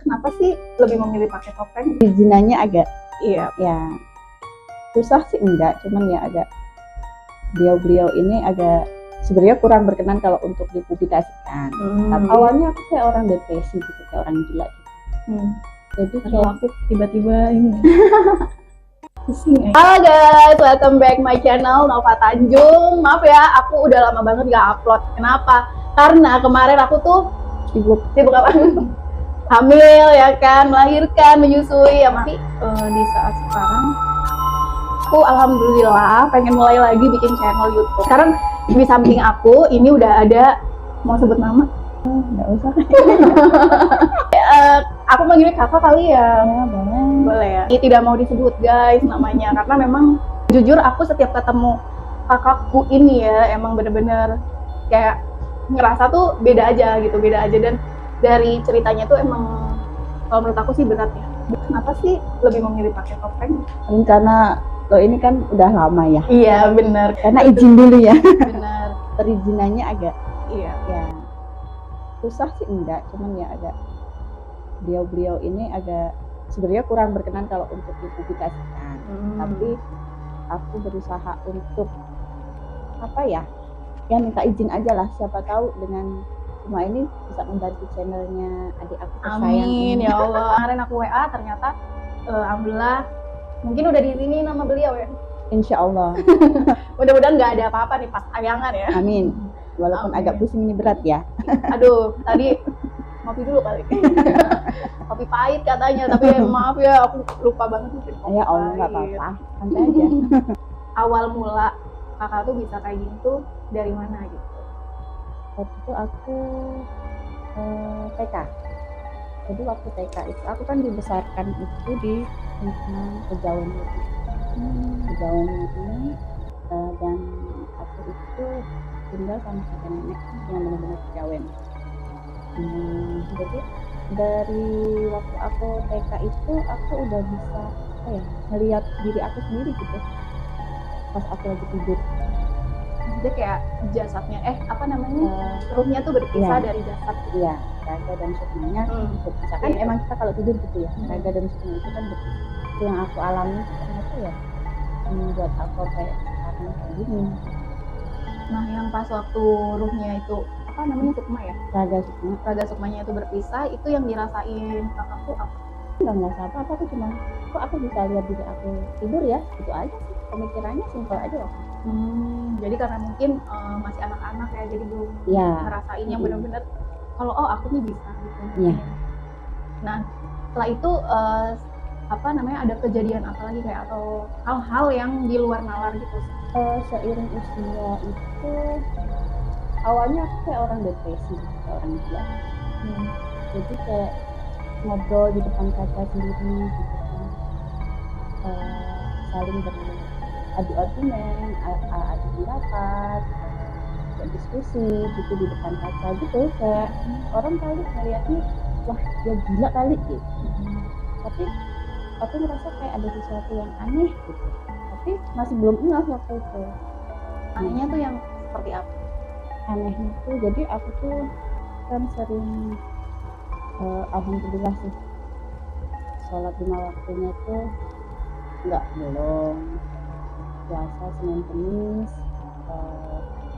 kenapa sih lebih memilih pakai topeng? Perizinannya agak Iya. ya susah sih enggak, cuman ya agak beliau ini agak sebenarnya kurang berkenan kalau untuk dipublikasikan. Tapi awalnya aku kayak orang depresi gitu, kayak orang gila gitu. Jadi Kalau kayak aku tiba-tiba ini. Halo guys, welcome back my channel Nova Tanjung. Maaf ya, aku udah lama banget gak upload. Kenapa? Karena kemarin aku tuh sibuk apa? Hamil ya kan, melahirkan, menyusui ya. Tapi di saat sekarang aku alhamdulillah pengen mulai lagi bikin channel YouTube. Sekarang di samping aku ini udah ada, mau sebut nama? nggak usah. Aku manggilnya kakak kali ya. Boleh ya. Ini tidak mau disebut guys namanya, karena memang jujur aku setiap ketemu kakakku ini ya emang bener-bener kayak ngerasa tuh beda aja gitu, dan dari ceritanya tuh emang kalau menurut aku sih berat ya. Kenapa sih lebih memilih pakai topeng? Karena lo ini kan udah lama ya. Iya benar. Karena izin dulu ya. Benar. Perizinannya agak ya susah sih enggak, cuman ya agak beliau ini agak sebenarnya kurang berkenan kalau untuk dipublikasikan. Tapi aku berusaha untuk minta izin aja lah, siapa tahu dengan semua ini bisa membantu channelnya adik aku tersayang. Amin ya Allah. Kemarin aku WA ternyata alhamdulillah mungkin udah di sini nama beliau ya. Insya Allah. Mudah-mudahan nggak ada apa-apa nih pas tayangan ya. Amin. Walaupun agak pusing ini berat ya. Aduh, tadi ngopi dulu kali. Kopi pahit katanya, tapi maaf ya aku lupa banget nih. Ya Allah, nggak apa-apa, santai aja. Awal mula kakak tuh bisa kayak gitu dari mana gitu? Waktu itu aku TK. Jadi waktu TK itu aku kan dibesarkan itu di lingkungan Kejawen itu. Kejawen ini dan aku itu tinggal sama kakek nenek yang benar-benar Kejawen. Jadi dari waktu aku TK itu aku udah bisa melihat diri aku sendiri gitu pas aku lagi tidur. Jadi kayak jasadnya ruhnya tuh berpisah dari jasad. Iya, raga dan sukmanya berpisah kan. Emang kita kalau tidur gitu ya, raga dan sukma itu kan berpisah. Itu yang aku alami ternyata ya membuat aku kayak sekarang kayak gini. Nah, yang pas waktu ruhnya itu sukma ya? Raga sukmanya itu berpisah, itu yang dirasain kakakku apa? Nggak ngerasa apa-apa, aku cuma kok aku bisa lihat diri aku tidur ya, itu aja sih. Pemikirannya simpel aja waktu. Jadi karena mungkin masih anak-anak ya, jadi belum ngerasain yang benar-benar kalau aku nih bisa gitu. Iya. Nah, setelah itu ada kejadian apa lagi kayak atau hal-hal yang di luar nalar gitu? Seiring usia itu awalnya aku kayak orang depresi, kayak orang gila. Jadi kayak ngobrol di depan kaca sendiri gitu kan, saling beradu argumen, adu pendapat, diskusi gitu di depan kaca gitu, kayak orang kali ngeliatnya wah dia gila kali gitu. Tapi aku merasa kayak ada sesuatu yang aneh gitu, tapi masih belum ngeh waktu itu. Anehnya tuh yang seperti apa? Anehnya tuh jadi aku tuh kan sering alhamdulillah sih sholat 5 waktunya tuh belum puasa Senin Kemis.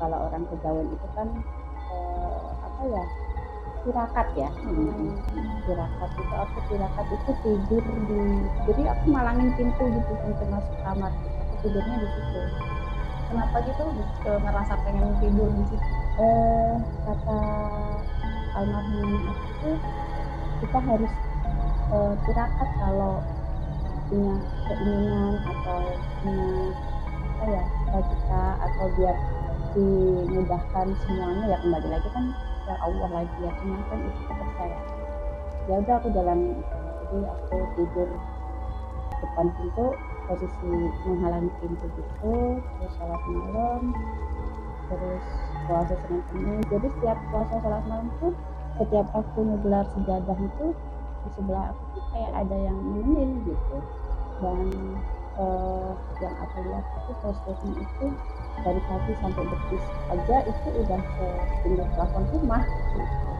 Kalau orang Kejawen itu kan tirakat ya. Tirakat itu aku tidur jadi aku malangin pintu gitu sampai masuk kamar gitu. Aku tidurnya di situ. Kenapa gitu ngerasa pengen tidur di situ? Kata almarhum aku tuh kita harus tirakat kalau punya keinginan atau punya cita-cita atau biar dimudahkan semuanya, ya kembali lagi kan ke Allah lagi ya, cuman kan itu kepercayaan. Ya udah aku jalan, jadi aku tidur depan pintu, posisi menghalangi pintu gitu, terus sholat malam, terus puasa Senin Kemis. Jadi setiap puasa sholat malam tuh setiap aku ngegelar sejadah itu di sebelah aku tuh kayak ada yang nemenin gitu. Dan yang aku lihat itu posturnya itu dari kaki sampai betis aja itu udah setinggi plafon rumah gitu.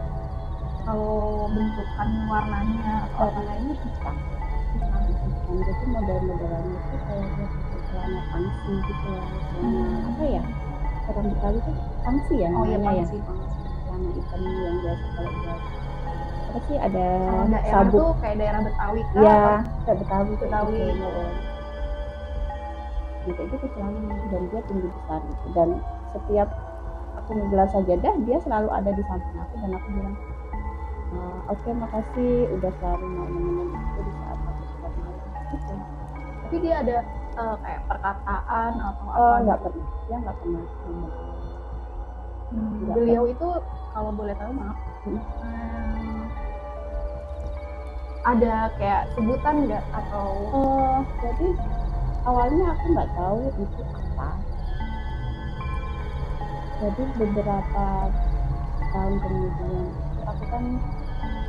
kalau bentukan warnanya atau apa? warnanya hitam. Jadi model-modelannya itu kayak dia pakai celana pangsi gitu ya, celana apa ya, orang Betawi itu pangsi ya Oh iya, namanya ya, pangsi. celana hitam yang biasa kalau buat apa sih, ada Kalau daerah sabuk tuh kayak daerah Betawi kah? ya, atau- kayak Betawi Betawi. gitu. Nah, kayak gitu celananya, dan dia tinggi besar gitu, dan setiap aku ngegelas sajadah dia selalu ada di samping aku, dan aku bilang oke, makasih udah selalu mau nemenin aku di saat aku sholat malam gitu. Tapi dia ada kayak perkataan atau apa? Oh, nggak pernah, dia nggak pernah ngomong. Nggak Beliau itu kalau boleh tahu, maaf, ada kayak sebutan nggak atau jadi awalnya aku nggak tahu itu apa. Jadi beberapa tahun kemudian aku kan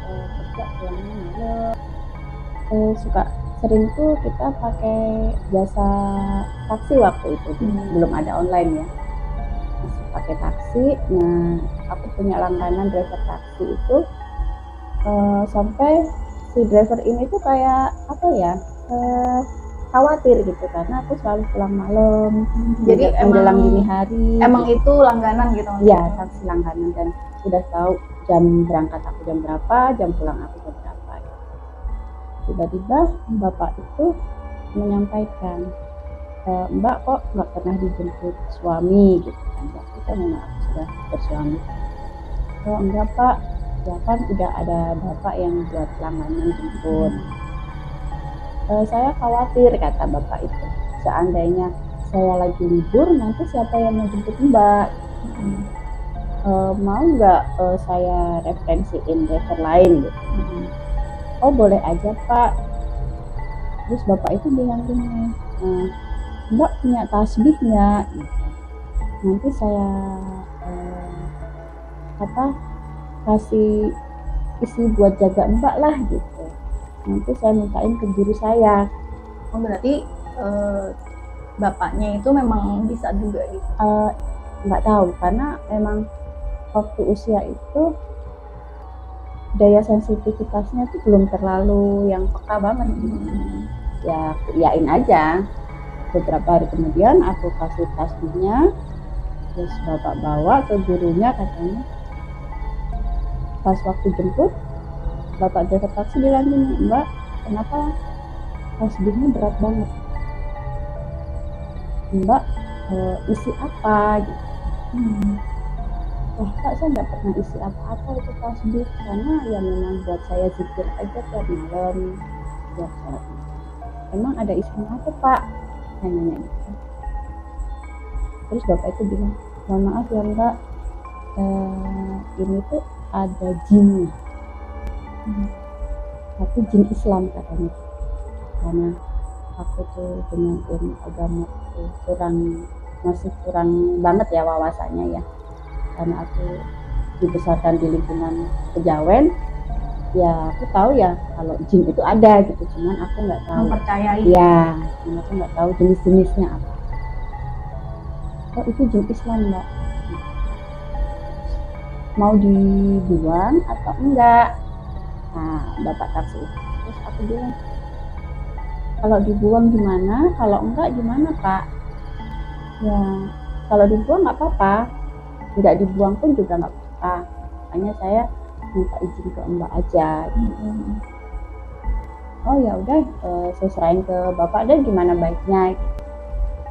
kerja pulangnya malam, suka sering tuh kita pakai jasa taksi waktu itu, belum ada online ya, masih pakai taksi. Nah, aku punya langganan driver taksi itu, sampai si driver ini tuh kayak apa ya, khawatir gitu karena aku selalu pulang malam, jadi menjelang dini hari. Emang itu langganan gitu? Iya, taksi langganan, dan udah tahu jam berangkat aku jam berapa, jam pulang aku jam berapa. Tiba-tiba bapak itu menyampaikan, Mbak kok nggak pernah dijemput suami gitu kan, waktu itu memang aku sudah bersuami. Oh enggak Pak, ya kan udah ada bapak yang buat langganan jemput. Saya khawatir, kata bapak itu, seandainya saya lagi libur nanti siapa yang mau jemput Mbak, mau nggak saya referensiin driver lain gitu. Oh boleh aja Pak. Terus bapak itu bilang gini, Mbak punya tasbih nggak? Nanti saya kasih isi buat jaga Mbak lah gitu. Nanti saya mintain ke guru saya. Oh berarti bapaknya itu memang bisa juga gitu? Nggak tahu, karena memang waktu usia itu daya sensitivitasnya tuh belum terlalu yang peka banget gitu. Ya aku iyain aja. Beberapa hari kemudian aku kasih tasbihnya, terus bapak bawa ke gurunya, katanya pas waktu jemput bapak driver taksi bilang gini, Mbak kenapa tasbihnya berat banget, Mbak isi apa gitu. Wah Pak, saya nggak pernah isi apa-apa itu tasbih, karena ya memang buat saya zikir aja tiap malam buat sholat. Emang ada isinya apa Pak? Saya nanya gitu. Terus bapak itu bilang, mohon maaf ya Mbak, ini tuh ada jinnya, tapi jin Islam katanya, karena aku tuh dengan ilmu agama tuh masih kurang banget ya wawasannya ya, karena aku dibesarkan di lingkungan kejawen. Ya aku tahu ya kalau jin itu ada gitu, cuman aku nggak tahu mempercayai ya, cuman aku nggak tahu jenis-jenisnya apa. Oh itu jin Islam Mbak, mau dibuang atau enggak? Nah bapak taksi itu, terus aku bilang kalau dibuang gimana, kalau enggak gimana Pak? Ya kalau dibuang nggak apa-apa, nggak dibuang pun juga nggak apa-apa, makanya saya minta izin ke Mbak aja gitu. Oh ya udah, saya serahin ke bapak deh gimana baiknya gitu.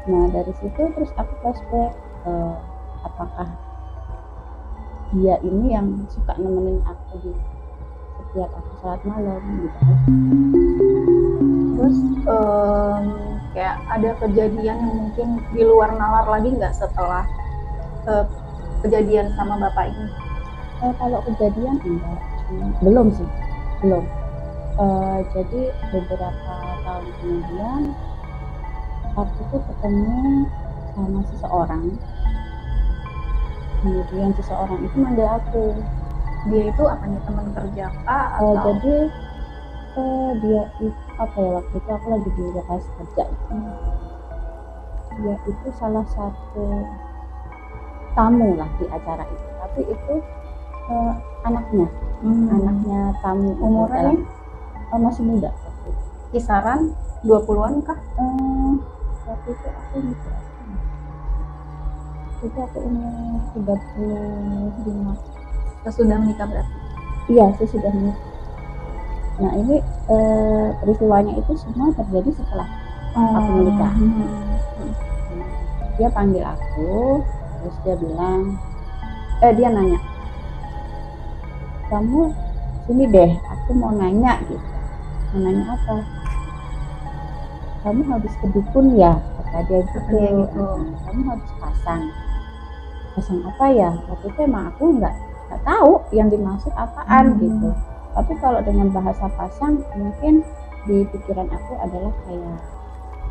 Nah dari situ terus aku flashback, apakah dia ini yang suka nemenin aku di setiap aku sholat malam gitu. Terus kayak ada kejadian yang mungkin di luar nalar lagi nggak setelah kejadian sama bapak ini? Kalau kejadian enggak, belum sih, belum. Jadi beberapa tahun kemudian aku tuh ketemu sama seseorang, kemudian seseorang itu manggil aku. Dia itu apanya, teman kerja Pak atau? Jadi dia itu apa ya, waktu itu aku lagi di lokasi kerja. Dia itu salah satu tamu lah di acara itu, tapi itu anaknya anaknya tamu Umurnya masih muda. kisaran 20-an kah? Waktu itu aku gitu, jadi aku umur 35. Sesudah menikah berarti? Iya, sesudah menikah. Nah ini peristiwanya itu semua terjadi setelah aku menikah. Dia panggil aku, terus dia bilang, dia nanya, kamu sini deh, aku mau nanya gitu. Mau nanya apa? Kamu habis ke dukun ya? Kata dia gitu. Kamu habis pasang apa ya? Waktu itu emang aku nggak tahu yang dimaksud apaan gitu. Tapi kalau dengan bahasa pasang, mungkin di pikiran aku adalah kayak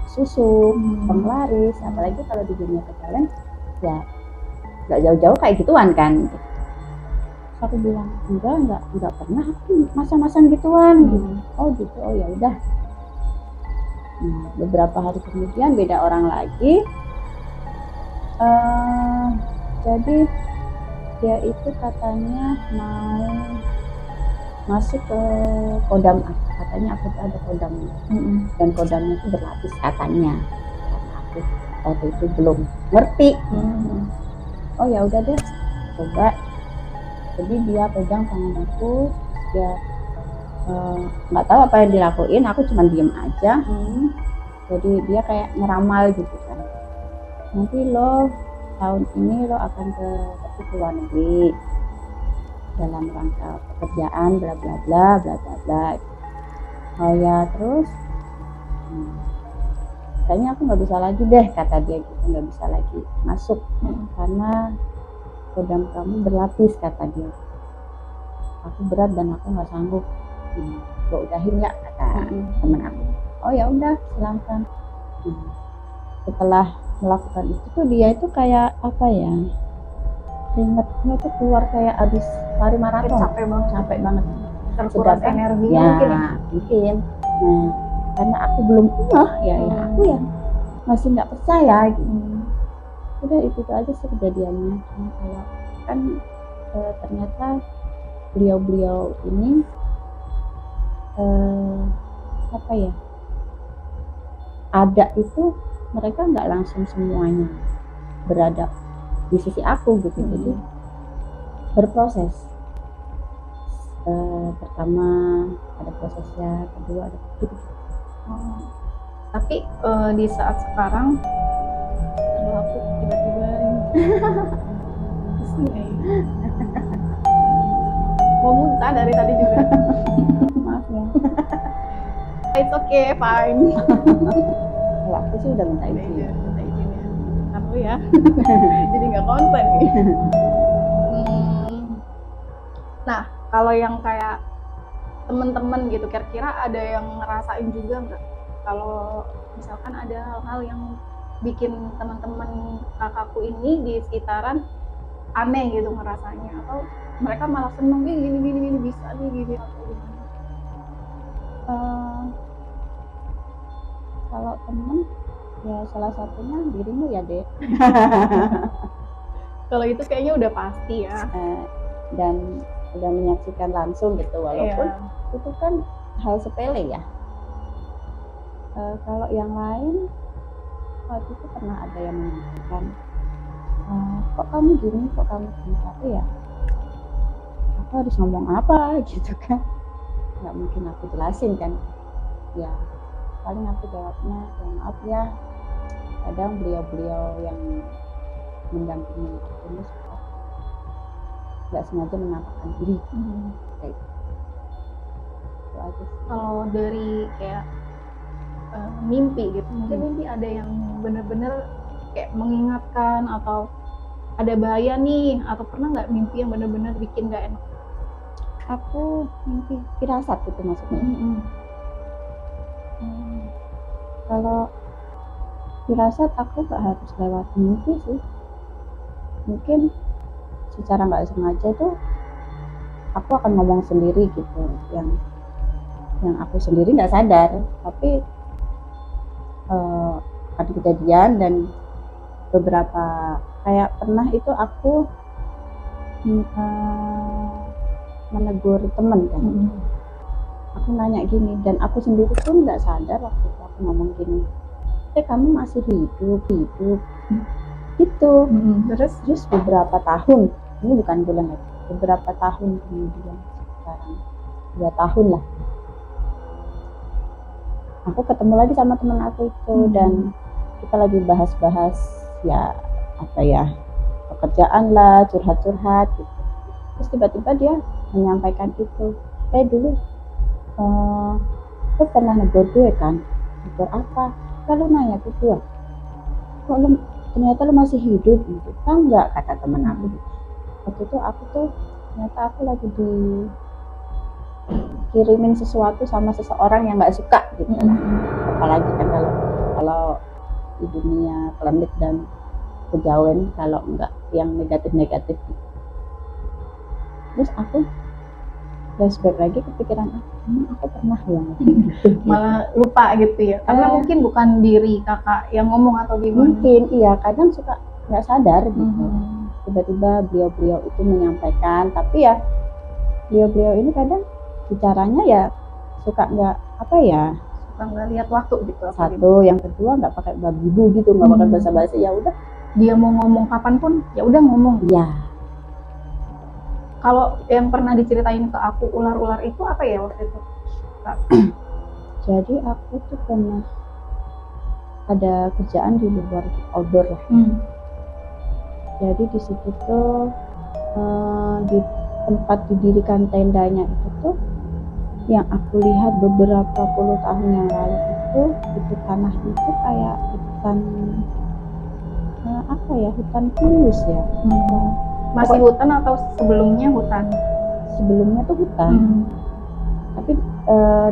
susuk, penglaris, apalagi kalau di dunia kejawen ya nggak jauh-jauh kayak gituan kan. Terus aku bilang enggak pernah aku masang-masang gituan. Gitu. Oh gitu, oh ya udah. Nah, beberapa hari kemudian beda orang lagi. Jadi dia itu katanya mau masuk ke kodam aku, katanya aku tuh ada kodam, dan kodamnya itu berlapis katanya, karena aku waktu itu belum ngerti. Oh ya udah deh, coba. Jadi dia pegang tangan aku, dia nggak tahu apa yang dilakuin, aku cuma diem aja. Jadi dia kayak ngeramal gitu kan, nanti lo tahun ini lo akan pergi ke luar negeri dalam rangka pekerjaan bla bla bla bla bla bla. Oh ya, terus kayaknya aku nggak bisa lagi deh, kata dia gitu, nggak bisa lagi masuk karena kodam kamu berlapis, kata dia. Aku berat dan aku nggak sanggup. Gue udahin ya, kata temen aku. Oh ya udah, silakan. Setelah melakukan itu tuh dia itu kayak apa ya, keringetnya tuh keluar kayak abis lari maraton. Capek banget. Terkuras energi ya, mungkin. Nah, karena aku belum ya aku ya masih nggak percaya gitu. Udah itu aja sih kejadiannya. Kalau kan ternyata beliau ini apa ya, ada itu mereka nggak langsung semuanya berada di sisi aku gitu. Jadi berproses. Pertama ada prosesnya, kedua ada gitu. Tapi di saat sekarang aku tiba-tiba mau muntah dari tadi juga. Maaf ya. It's okay, fine. Kalau aku sih udah minta izin ya. Aku ya jadi nggak konten nih. Nah, kalau yang kayak temen-temen gitu, kira-kira ada yang ngerasain juga nggak? Kalau misalkan ada hal-hal yang bikin teman-teman kakakku ini di sekitaran aneh gitu ngerasanya, atau mereka malah seneng gini bisa nih gini atau gimana? Kalau temen ya salah satunya dirimu ya Dek. Kalau itu kayaknya udah pasti ya. Dan udah menyaksikan langsung gitu, walaupun itu kan hal sepele ya. Kalau yang lain waktu itu pernah ada yang menyampaikan, kok kamu gini, tapi ya aku harus ngomong apa gitu kan, nggak mungkin aku jelasin kan ya. Paling aku jawabnya, ya maaf ya, kadang beliau yang mendampingi aku ini suka nggak sengaja menampakkan diri. Kayak itu aja sih. Kalau dari kayak mimpi gitu, mungkin mimpi ada yang bener-bener kayak mengingatkan atau ada bahaya nih, atau pernah nggak mimpi yang bener-bener bikin nggak enak? Aku mimpi firasat gitu maksudnya. Kalau firasat aku nggak harus lewat mimpi sih, mungkin secara nggak sengaja tuh aku akan ngomong sendiri gitu, yang aku sendiri nggak sadar, tapi ada kejadian. Dan beberapa kayak pernah itu aku menegur temen kan. Aku nanya gini, dan aku sendiri pun nggak sadar waktu itu aku ngomong gini, kamu masih hidup gitu. Terus beberapa tahun, ini bukan bulan lagi, beberapa tahun kemudian, sekarang 2 tahun lah, aku ketemu lagi sama teman aku itu, dan kita lagi bahas-bahas ya apa ya, pekerjaan lah, curhat-curhat gitu. Terus tiba-tiba dia menyampaikan itu, dulu lo pernah negor gue kan? Negor apa? Kalau nanya ke gue, kok lo ternyata lo masih hidup gitu, tahu nggak, kata temen aku. Waktu itu aku tuh ternyata aku lagi dikirimin sesuatu sama seseorang yang nggak suka gitu lah. Apalagi kan kalau di dunia klinik dan kejawen, kalau nggak yang negatif gitu. Terus aku flashback lagi kepikiran aku pernah yang gitu. Malah lupa gitu ya, karena mungkin bukan diri kakak yang ngomong atau gimana. Mungkin iya, kadang suka nggak sadar gitu. Tiba-tiba beliau itu menyampaikan, tapi ya beliau ini kadang bicaranya ya suka nggak apa ya, suka nggak lihat waktu gitu. Satu, yang kedua nggak pakai babi bu gitu, nggak pakai basa-basi, ya udah dia mau ngomong kapanpun ya udah ngomong. Iya. Kalau yang pernah diceritain ke aku ular-ular itu apa ya waktu itu? Jadi aku tuh pernah ada kerjaan di luar outdoor lah. Jadi di situ tuh di tempat didirikan tendanya itu tuh, yang aku lihat beberapa puluh tahun yang lalu itu tanah itu kayak hutan apa ya, hutan pinus ya. Masih hutan atau sebelumnya hutan? Sebelumnya tuh hutan. Tapi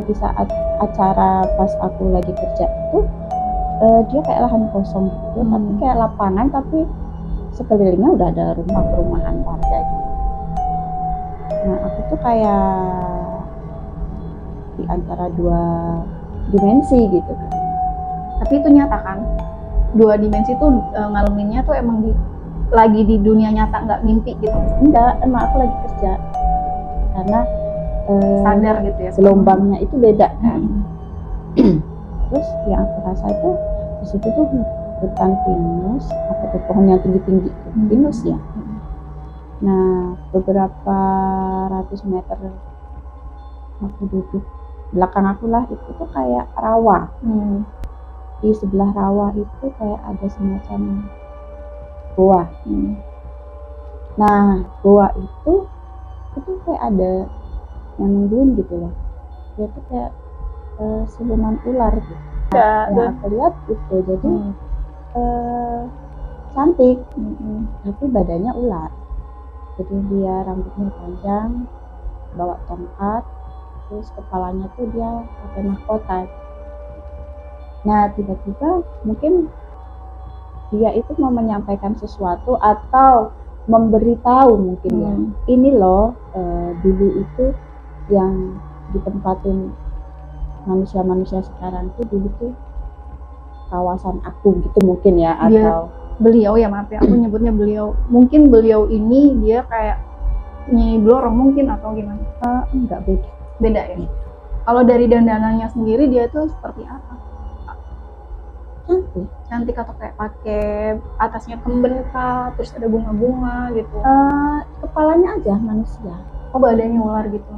di saat acara pas aku lagi kerja itu dia kayak lahan kosong gitu, tapi kayak lapangan, tapi sekelilingnya udah ada rumah-perumahan warga gitu. Nah aku tuh kayak di antara 2 dimensi gitu kan. Tapi itu nyata kan? 2 dimensi tuh ngalaminnya tuh emang lagi di dunia nyata, nggak mimpi gitu? Enggak, emang aku lagi kerja. Karena sadar gitu ya, gelombangnya itu beda kan. Terus yang aku rasa itu di situ tuh hutan pinus, apa tuh pohon yang tinggi-tinggi pinus ya. Nah beberapa ratus meter aku duduk belakang aku lah, itu tuh kayak rawa. Di sebelah rawa itu kayak ada semacam goa. Nah goa itu kayak ada yang nungguin gitu loh. Dia tuh kayak siluman ular gitu. Yang aku lihat itu jadi cantik, tapi badannya ular. Jadi dia rambutnya panjang, bawa tongkat, terus kepalanya tuh dia pakai mahkota. Nah tiba-tiba mungkin dia itu mau menyampaikan sesuatu atau memberitahu mungkin ya, ini loh dulu itu yang ditempatin manusia-manusia sekarang tuh dulu tuh kawasan aku gitu mungkin ya. Atau beliau ya, maaf ya aku nyebutnya beliau, mungkin beliau ini dia kayak Nyi Blorong mungkin atau gimana? Enggak, beda ya. Kalau dari dandanannya sendiri dia tuh seperti apa? Cantik atau kayak pakai atasnya kemben kah, terus ada bunga-bunga gitu? Kepalanya aja manusia. Oh badannya ular gitu?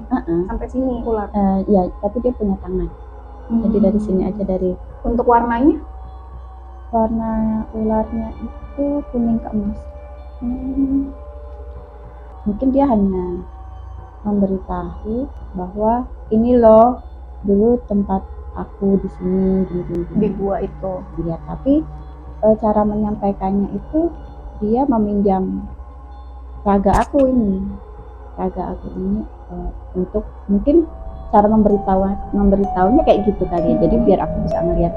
Sampai sini ular? Ya, tapi dia punya tangan. Jadi dari sini aja. Dari untuk warnanya? Warna ularnya itu kuning keemas. Mungkin dia hanya memberitahu bahwa ini loh dulu tempat aku di sini gini. Di gua itu. Iya, tapi cara menyampaikannya itu dia meminjam raga aku ini untuk mungkin cara memberitahunya kayak gitu kali ya. Jadi biar aku bisa ngeliat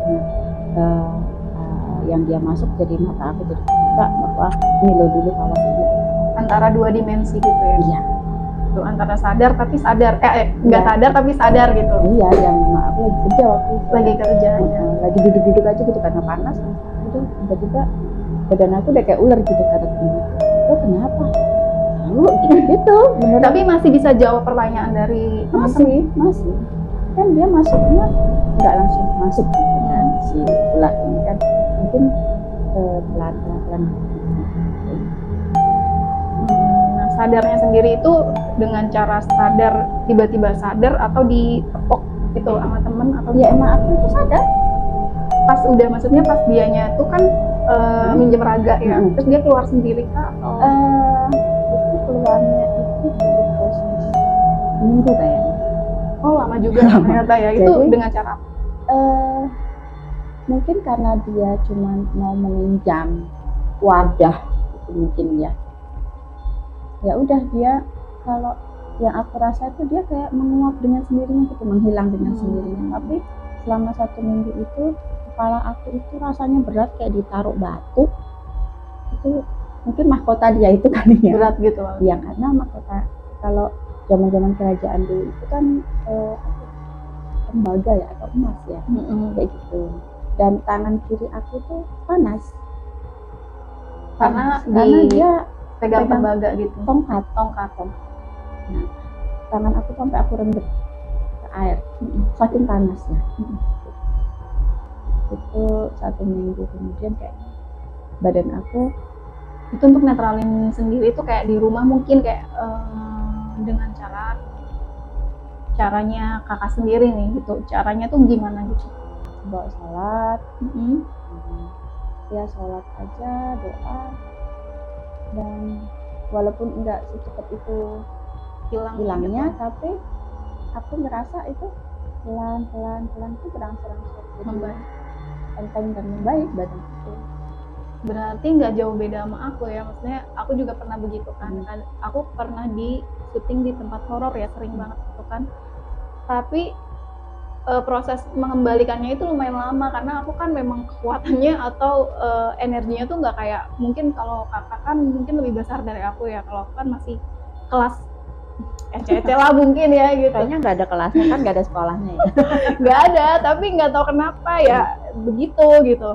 yang dia masuk, jadi mata aku jadi buka bahwa ini loh dulu kawasan itu. Antara 2 dimensi gitu ya? Iya. Itu antara sadar tapi sadar, nggak sadar tapi sadar gitu. Iya, yang aku lagi kerja waktu itu. Lagi kerja ya. Lagi duduk-duduk aja gitu karena panas. Itu tiba-tiba badan aku udah kayak ular gitu, kata temen. Lo kenapa? tahu gitu bener. Tapi masih bisa jawab pertanyaan dari masih kan dia masuknya nggak langsung masuk gitu kan si ular ini kan mungkin pelan-pelan. Nah, sadarnya sendiri itu dengan cara sadar, tiba-tiba sadar atau ditepok gitu sama temen atau Ya emang aku itu sadar pas udah, maksudnya pas dianya tuh kan minjem raga ya, terus dia keluar sendiri kah atau itu keluarnya itu butuh proses seminggu kayaknya. oh lama juga ternyata ya. Itu Jadi, dengan cara apa? Mungkin karena dia cuma mau meminjam wadah itu mungkin ya udah dia kalau yang aku rasa itu dia kayak menguap dengan sendirinya gitu, menghilang dengan sendirinya. Tapi selama 1 minggu itu kepala aku itu rasanya berat kayak ditaruh batu. Itu mungkin mahkota dia itu kali ya, Berat gitu ya karena mahkota kalau zaman kerajaan dulu itu kan tembaga ya atau emas ya, kayak gitu. Dan tangan kiri aku tuh panas karena dia pegang tembaga gitu, tongkat. Nah, tangan aku sampai aku rendam ke air, saking panasnya. Itu 1 minggu kemudian kayak badan aku itu untuk netralin sendiri itu kayak di rumah mungkin kayak dengan caranya kakak sendiri nih gitu, caranya tuh gimana gitu? bawa sholat, ya sholat aja, doa, dan walaupun enggak secepat itu hilangnya, tapi aku ngerasa itu pelan itu berangsur-angsur jadi enteng dan membaik badan itu. Berarti nggak jauh beda sama aku ya, maksudnya aku juga pernah begitu kan. Aku pernah di syuting di tempat horor ya, sering banget gitu kan, tapi proses mengembalikannya itu lumayan lama karena aku kan memang kekuatannya atau energinya tuh nggak kayak mungkin kalau kakak kan mungkin lebih besar dari aku ya, kalau aku kan masih kelas ece lah mungkin ya gitu. Kayaknya nggak ada kelasnya kan, nggak ada sekolahnya ya. Nggak ada, tapi nggak tahu kenapa ya begitu gitu.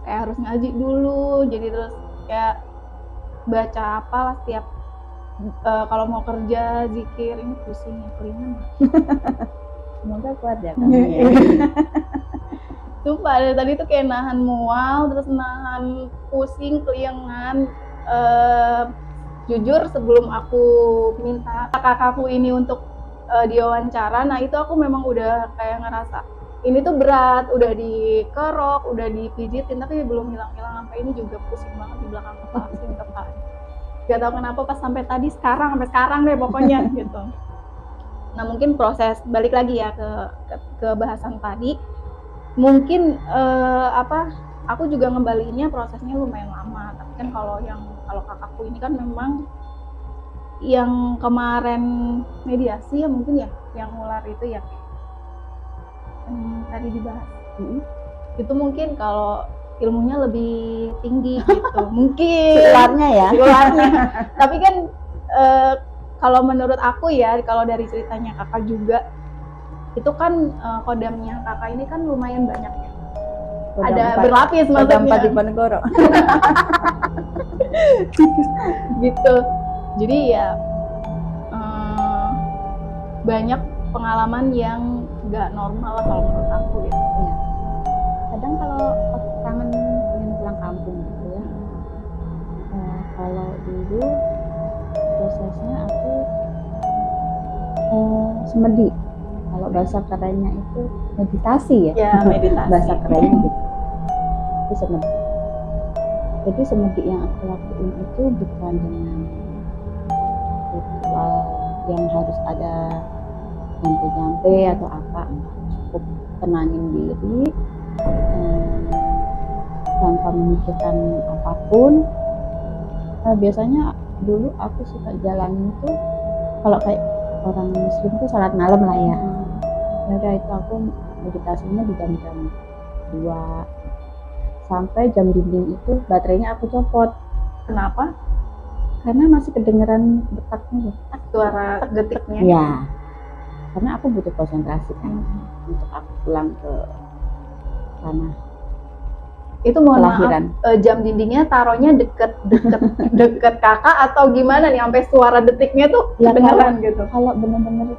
Kayak harus ngaji dulu, jadi terus kayak baca apalah setiap kalau mau kerja, zikir, ini pusing ya kelingan. Semoga kuat ya kamu ya. Sumpah dari tadi tuh kayak nahan mual, terus nahan pusing, keliengan. Jujur sebelum aku minta kakakku ini untuk diwawancara, nah itu aku memang udah kayak ngerasa ini tuh berat, udah dikerok, udah dipijitin, tapi belum hilang-hilang. Sampai ini juga pusing banget di belakang kepala, pusing kepala. Gak tau kenapa pas sampai sekarang deh pokoknya gitu. Nah mungkin proses balik lagi ya ke bahasan tadi, mungkin aku juga ngembaliinnya prosesnya lumayan lama. Tapi kan kalau kakakku ini kan memang yang kemarin mediasi ya mungkin ya, yang ular itu ya yang tadi dibahas. Itu mungkin kalau ilmunya lebih tinggi gitu, mungkin Ularnya ya. Tapi kan kalau menurut aku ya, kalau dari ceritanya kakak juga itu kan kodamnya kakak ini kan lumayan banyak ya. Ada berlapis maksudnya. Di Ponegoro. Gitu. Jadi ya banyak pengalaman yang nggak normal lah kalau menurut aku gitu. Ya. Kadang kalau aku kangen pengen pulang kampung gitu ya. Kalau dulu prosesnya aku semedi. Kalau bahasa kerennya itu meditasi ya. Ya meditasi. Bahasa kerennya gitu. Itu semedi. Jadi semedi yang aku lakuin itu bukan dengan ritual yang harus ada nyampe atau apa, cukup tenangin diri tanpa memikirkan apapun. Biasanya dulu aku suka jalanin itu kalau kayak orang muslim tuh salat malam lah ya. Udah itu aku meditasinya di jam-jam 2 sampai jam dinding itu baterainya aku copot. Kenapa? Karena masih kedengeran detaknya, suara detiknya. Ya. Karena aku butuh konsentrasi kan untuk aku pulang ke tanah Itu mohon kelahiran. maaf, jam dindingnya taruhnya deket kakak atau gimana nih sampai suara detiknya tuh Ya, kedengeran gitu. Kalau benar-benar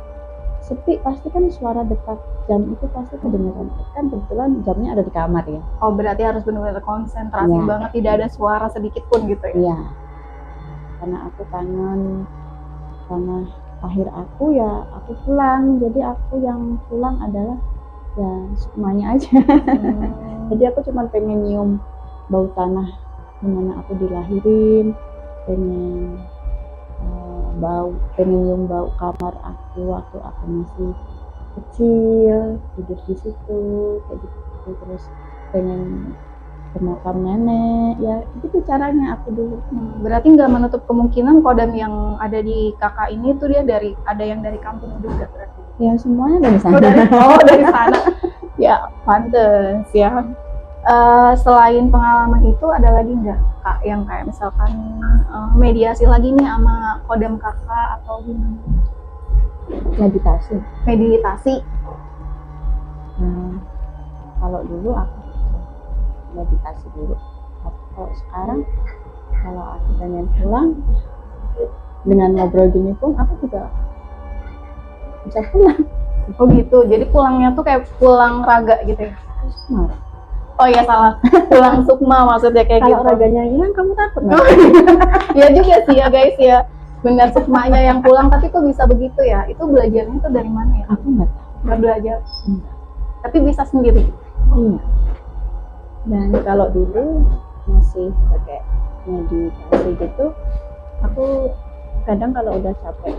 sepi pasti kan suara detak jam itu pasti kedengeran. Kan kebetulan jamnya ada di kamar ya. Oh berarti harus benar-benar konsentrasi Iya. banget, tidak ada suara sedikit pun gitu ya. Iya. Karena aku kangen sama akhir aku ya aku pulang. Jadi aku yang pulang adalah ya sukmanya aja. Jadi aku cuma pengen nyium bau tanah dimana aku dilahirin, pengen nyium bau kamar aku waktu aku masih kecil, tidur di situ kayak gitu. Terus pengen ke makam nenek, ya itu caranya aku dulu. Berarti nggak menutup kemungkinan kodam yang ada di kakak ini tuh dia ada yang dari kampung juga berarti. Ya semuanya dari sana. Dari sana. Ya pantes ya. Selain pengalaman itu ada lagi nggak kak yang kayak misalkan mediasi lagi nih sama kodam kakak atau gimana? Meditasi. Kalau dulu aku meditasi dulu. Kalau sekarang kalau aku pengen pulang dengan ngobrol gini pun aku juga bisa pulang. Oh gitu, jadi pulangnya tuh kayak pulang raga gitu ya? Oh iya salah, pulang sukma maksudnya kayak Kalau gitu. raganya hilang kamu takut nggak? Iya juga sih ya guys ya, benar sukmanya yang pulang tapi kok bisa begitu ya? Itu belajarnya tuh dari mana ya? Aku nggak belajar, tapi bisa sendiri. Iya. Dan kalau dulu masih pakai meditasi gitu, aku kadang kalau udah capek,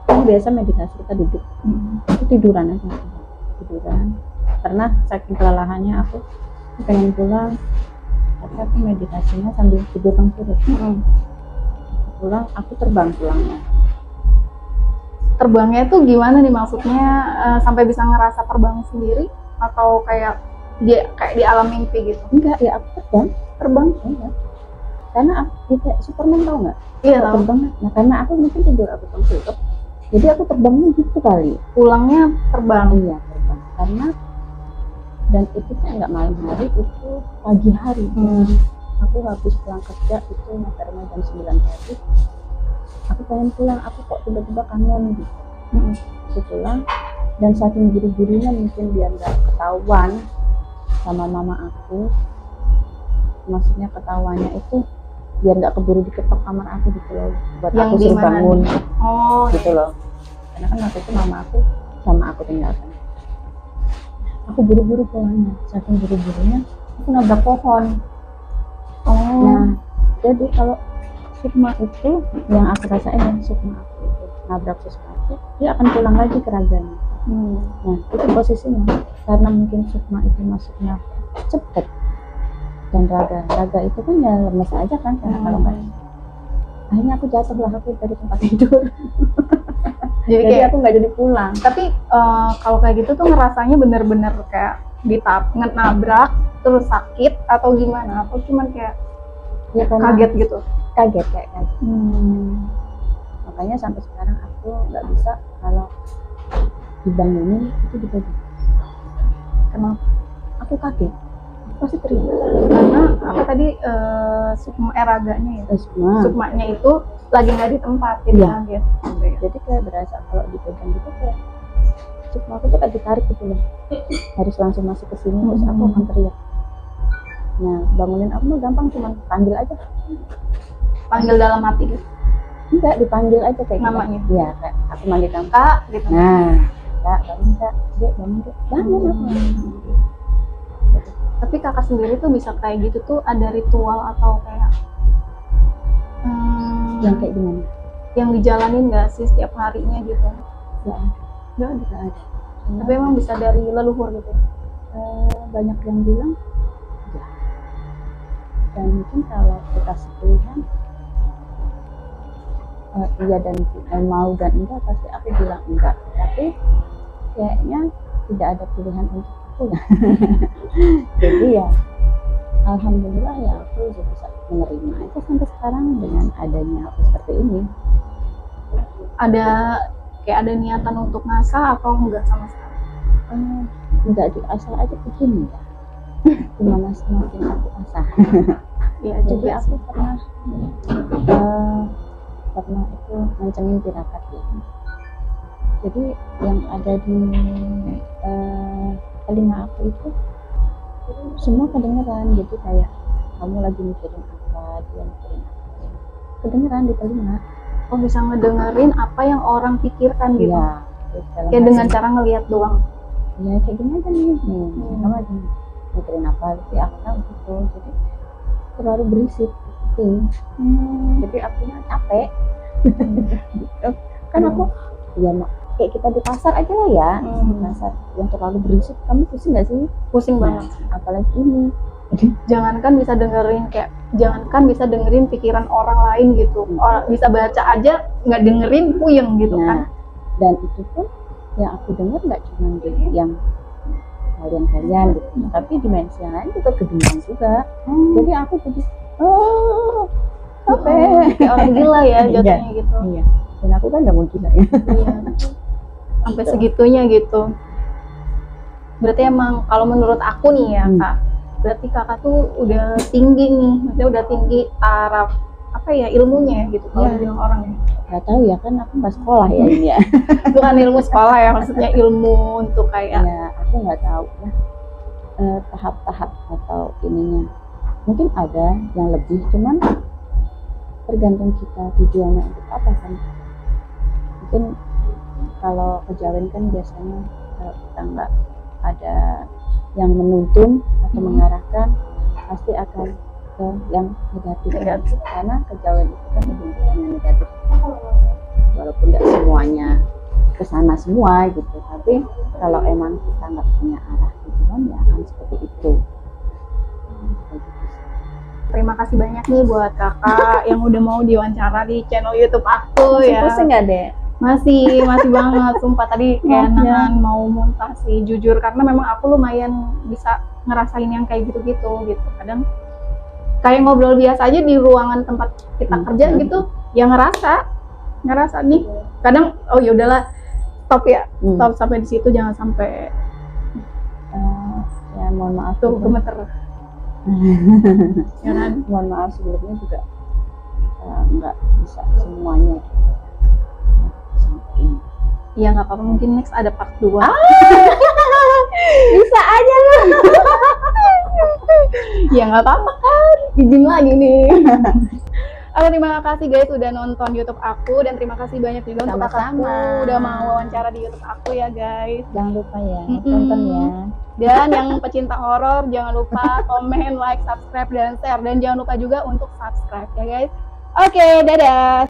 kan biasa meditasi kita duduk, aku tiduran aja, karena saking kelelahannya aku pengen pulang, tapi aku meditasinya sambil tidur turut. Pulang, aku terbang pulangnya. Terbangnya tuh gimana nih maksudnya, sampai bisa ngerasa terbang sendiri atau kayak di alam mimpi gitu? Enggak, ya aku terbang enggak. Karena aku kayak Superman tau nggak? Iya tahu. Terbang. Nah karena aku mungkin tidur aku tutup, jadi aku terbangnya gitu kali. Pulangnya terbang. Iya terbang. Karena dan itu kan nggak malam hari, itu pagi hari. Aku habis pulang kerja itu ngantarnya jam 9 pagi. Aku pengen pulang, aku kok tiba-tiba kangen gitu. Aku pulang dan saking buru-burunya mungkin biar nggak ketahuan sama mama aku, maksudnya ketawanya itu biar nggak keburu diketok kamar aku gitu loh, buat yang aku suruh bangun gitu loh. Karena kan waktu itu mama aku sama aku tinggalkan. Aku buru-buru pulangnya, saking buru-burunya aku nabrak pohon. Nah jadi kalau sukma itu yang aku rasain, yang sukma aku itu nabrak sesuatu, dia akan pulang lagi ke raganya. Nah itu posisinya karena mungkin sukma itu masuknya cepet, dan raga itu kan ya lemes aja kan, karena kalau nggak, akhirnya aku jatuh lah aku dari tempat tidur. jadi aku nggak jadi pulang. Tapi kalau kayak gitu tuh ngerasanya bener-bener kayak nabrak terus sakit atau gimana? Atau cuman kayak ya, kaget gitu? Kaget. Makanya sampai sekarang aku nggak bisa kalau dibangunin itu dibagi. Kenapa? Aku kaget, aku pasti teriak. Karena apa tadi, raganya ya? Sukmanya itu lagi nggak di tempat, jadi kaget. Jadi kayak berasa kalau dipegang gitu kayak sukma aku tuh kayak ditarik gitu loh, harus langsung masuk ke sini, terus aku akan teriak. Nah bangunin aku mah gampang, cuma panggil aja. Panggil dalam hati gitu? Enggak, dipanggil aja kayak namanya? Iya, kayak aku manggil kamu Kak gitu. Nah, Kak, bangun. Tapi kakak sendiri tuh bisa kayak gitu tuh ada ritual atau kayak yang kayak gimana? Yang dijalanin nggak sih setiap harinya gitu? Nggak ada. Tapi emang bisa dari leluhur gitu? Banyak yang bilang ya. Dan mungkin kalau dikasih pilihan iya dan mau dan enggak, pasti aku bilang enggak. Tapi kayaknya tidak ada pilihan untuk aku ya. Jadi ya alhamdulillah ya aku bisa menerima aja sampai sekarang dengan adanya aku seperti ini. Ada niatan untuk ngasah atau enggak sama sekali? Enggak, asal aja begini ya. dimana semakin aku asah. Iya Jadi juga aku sih. pernah itu ngancengin tirakat ya. Jadi yang ada di telinga aku itu semua kedengeran. Jadi kayak kamu lagi mikirin apa, dia mikirin apa, kedengeran di telinga. Oh, bisa ngedengerin apa yang orang pikirkan gitu. Iya, terus dalam Kayak dengan hati, cara ngelihat doang. ya kayak gini aja nih, kamu lagi mikirin apa, jadi aku tahu gitu. Jadi terlalu berisik gitu. Jadi akunya capek. Gitu. Kan aku ya kayak kita di pasar aja lah ya, di pasar yang terlalu berisik, kamu pusing nggak sih? Pusing banget. Apalagi ini. Jangankan bisa dengerin pikiran orang lain gitu. Bisa baca aja nggak dengerin, puyeng gitu kan. Dan itu pun yang aku dengar nggak cuma di yang kalian gitu, tapi dimensi yang lain juga kedengaran juga. Jadi aku jadi Kayak orang gila ya jatuhnya gitu. Iya. Dan aku kan nggak mau gila ya. Iya. Sampai segitunya gitu. Berarti emang kalau menurut aku nih ya Kak, berarti kakak tuh udah tinggi nih, maksudnya udah tinggi taraf apa ya, ilmunya gitu kalau dibilang orang ya. Nggak tahu ya, kan aku nggak sekolah ya ini ya. Bukan ilmu sekolah ya, maksudnya ilmu untuk kayak ya aku nggak tahu ya tahap-tahap atau ininya. Mungkin ada yang lebih, cuman tergantung kita tujuannya untuk apa kan. Mungkin kalau kejawen kan biasanya kalau kita nggak ada yang menuntun atau mengarahkan, pasti akan ke yang negatif. Karena kejawen itu kan hubungannya negatif, walaupun nggak semuanya kesana semua gitu, tapi kalau emang kita nggak punya arah tujuan ya akan seperti itu. Terima kasih banyak nih buat kakak yang udah mau diwawancara di channel YouTube aku. Masih ya. pusing nggak deh? Masih banget, sumpah tadi kayak nahan mau muntah sih, jujur, karena memang aku lumayan bisa ngerasain yang kayak gitu-gitu gitu. Kadang kayak ngobrol biasa aja di ruangan tempat kita kerja gitu, ya ngerasa nih. Kadang oh ya udahlah, stop sampai di situ, jangan sampai ya mohon maaf tuh gemeter. Ya kan? Mohon maaf sebelumnya juga nggak bisa semuanya sampaikan. Ya nggak apa-apa, mungkin next ada part 2. Bisa aja lah. Ya nggak apa-apa kan, izin lagi nih. Oke, terima kasih guys udah nonton YouTube aku, dan terima kasih banyak juga untuk kakakku udah mau wawancara di YouTube aku ya guys. Jangan lupa ya, tonton ya. Dan yang pecinta horor jangan lupa komen, like, subscribe, dan share, dan jangan lupa juga untuk subscribe ya guys. Oke, dadah.